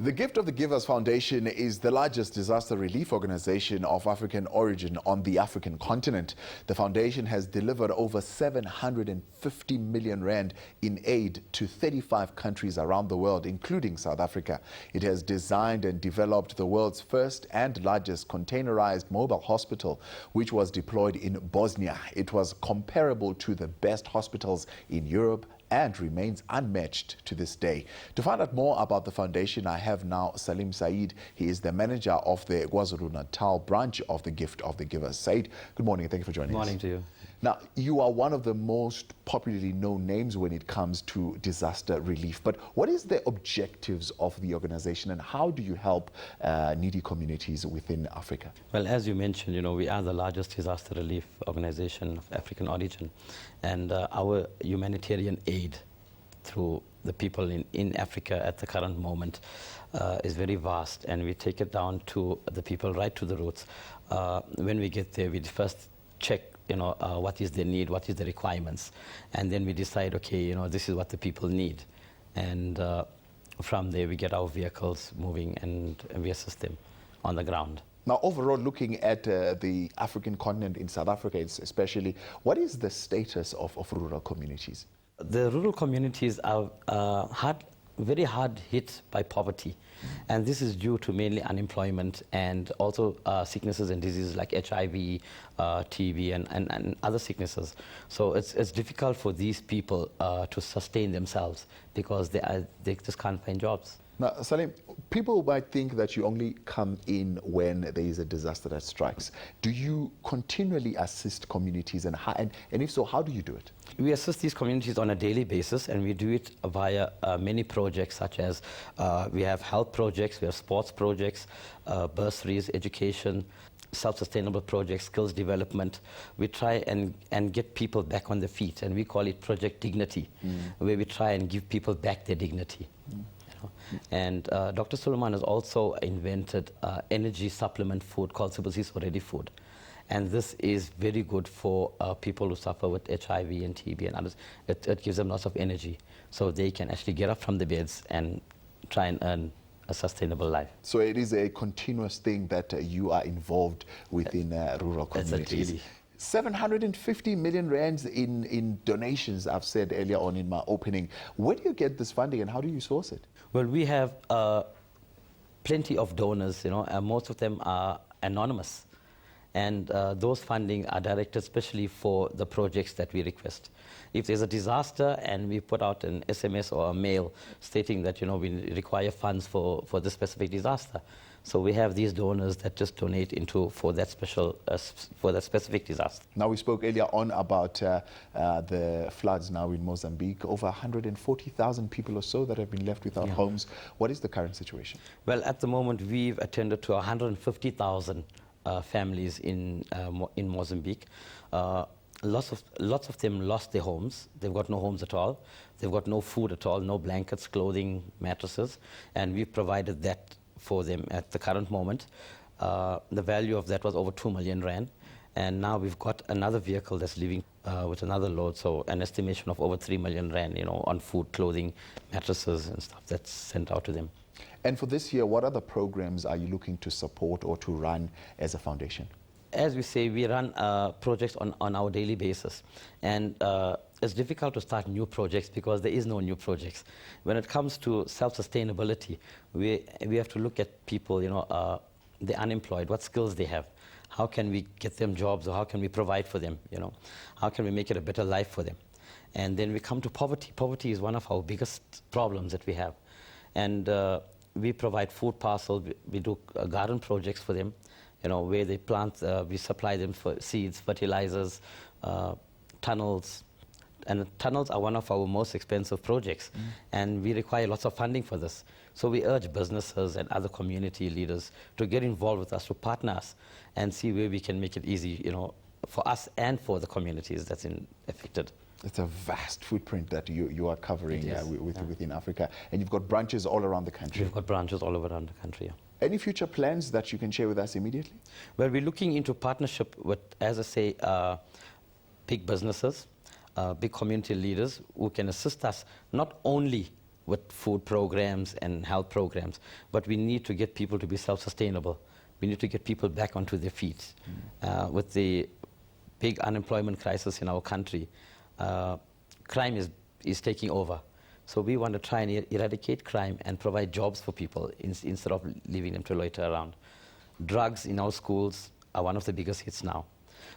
The Gift of the Givers Foundation is the largest disaster relief organization of African origin on the African continent. The foundation has delivered over 750 million rand in aid to 35 countries around the world, including South Africa. It has designed and developed the world's first and largest containerized mobile hospital, which was deployed in Bosnia. It was comparable to the best hospitals in Europe and remains unmatched to this day. To find out more about the foundation, I have now Salim Said. He is the manager of the KwaZulu-Natal branch of the Gift of the Givers. Said, good morning and thank you for joining us. Good morning to you. Now, you are one of the most popularly known names when it comes to disaster relief, but what is the objectives of the organization and how do you help needy communities within Africa? Well, as you mentioned, we are the largest disaster relief organization of African origin, and our humanitarian aid through the people in Africa at the current moment is very vast, and we take it down to the people right to the roots. When we get there, we first check what is their need, what is the requirements, and then we decide, okay, this is what the people need, and from there we get our vehicles moving and we assist them on the ground. Now, overall, looking at the African continent, in South Africa especially, what is the status of rural communities? The rural communities are very hard hit by poverty, and this is due to mainly unemployment and also sicknesses and diseases like HIV, TB, and other sicknesses. So it's difficult for these people to sustain themselves because they just can't find jobs. Now, Salim, people might think that you only come in when there is a disaster that strikes. Do you continually assist communities, and if so, how do you do it? We assist these communities on a daily basis, and we do it via many projects, such as we have health projects, we have sports projects, bursaries, education, self-sustainable projects, skills development. We try and get people back on their feet, and we call it Project Dignity, where we try and give people back their dignity. And Dr. Suleiman has also invented energy supplement food called Sibusiso Ready Food. And this is very good for people who suffer with HIV and TB and others. It gives them lots of energy, so they can actually get up from the beds and try and earn a sustainable life. So it is a continuous thing that you are involved within rural communities. Exactly. 750 million rands in donations, I've said earlier on in my opening. Where do you get this funding and how do you source it? Well, we have plenty of donors, and most of them are anonymous. And those funding are directed especially for the projects that we request. If there's a disaster and we put out an SMS or a mail stating that we require funds for this specific disaster, so we have these donors that just donate for that specific disaster. Now, we spoke earlier on about the floods now in Mozambique. Over 140,000 people or so that have been left without homes. What is the current situation? Well, at the moment we've attended to 150,000 families in Mozambique. Lots of them lost their homes. They've got no homes at all. They've got no food at all, no blankets, clothing, mattresses, and we've provided that for them at the current moment. The value of that was over 2 million rand, and now we've got another vehicle that's leaving with another load, so an estimation of over 3 million rand, on food, clothing, mattresses and stuff that's sent out to them. And for this year, what other programs are you looking to support or to run as a foundation? As we say, we run projects on our daily basis, and it's difficult to start new projects because there is no new projects. When it comes to self-sustainability, we have to look at people, the unemployed, what skills they have. How can we get them jobs, or how can we provide for them, How can we make it a better life for them? And then we come to poverty. Poverty is one of our biggest problems that we have. And we provide food parcels, we do garden projects for them, where they plant, we supply them for seeds, fertilizers, tunnels. And tunnels are one of our most expensive projects, and we require lots of funding for this. So we urge businesses and other community leaders to get involved with us, to partner us, and see where we can make it easy, for us and for the communities that's affected. It's a vast footprint that you are covering within Africa, and you've got branches all around the country. We've got branches all around the country, yeah. Any future plans that you can share with us immediately? Well, we're looking into partnership with, as I say, big businesses, big community leaders who can assist us not only with food programs and health programs, but we need to get people to be self-sustainable. We need to get people back onto their feet. With the big unemployment crisis in our country, crime is taking over. So we want to try and eradicate crime and provide jobs for people instead of leaving them to loiter around. Drugs in our schools are one of the biggest hits now.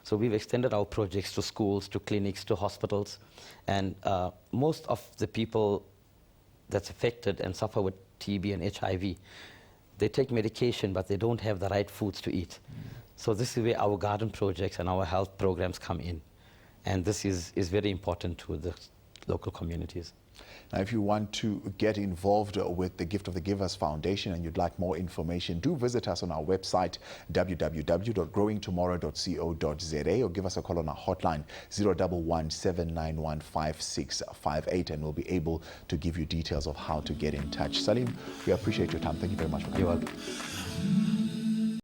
So we've extended our projects to schools, to clinics, to hospitals, and most of the people that's affected and suffer with TB and HIV, they take medication, but they don't have the right foods to eat. So this is where our garden projects and our health programs come in. And this is very important to the local communities. Now, if you want to get involved with the Gift of the Givers Foundation and you'd like more information, do visit us on our website, www.growingtomorrow.co.za, or give us a call on our hotline, 011-791-5658, and we'll be able to give you details of how to get in touch. Salim, we appreciate your time. Thank you very much for coming. You're welcome.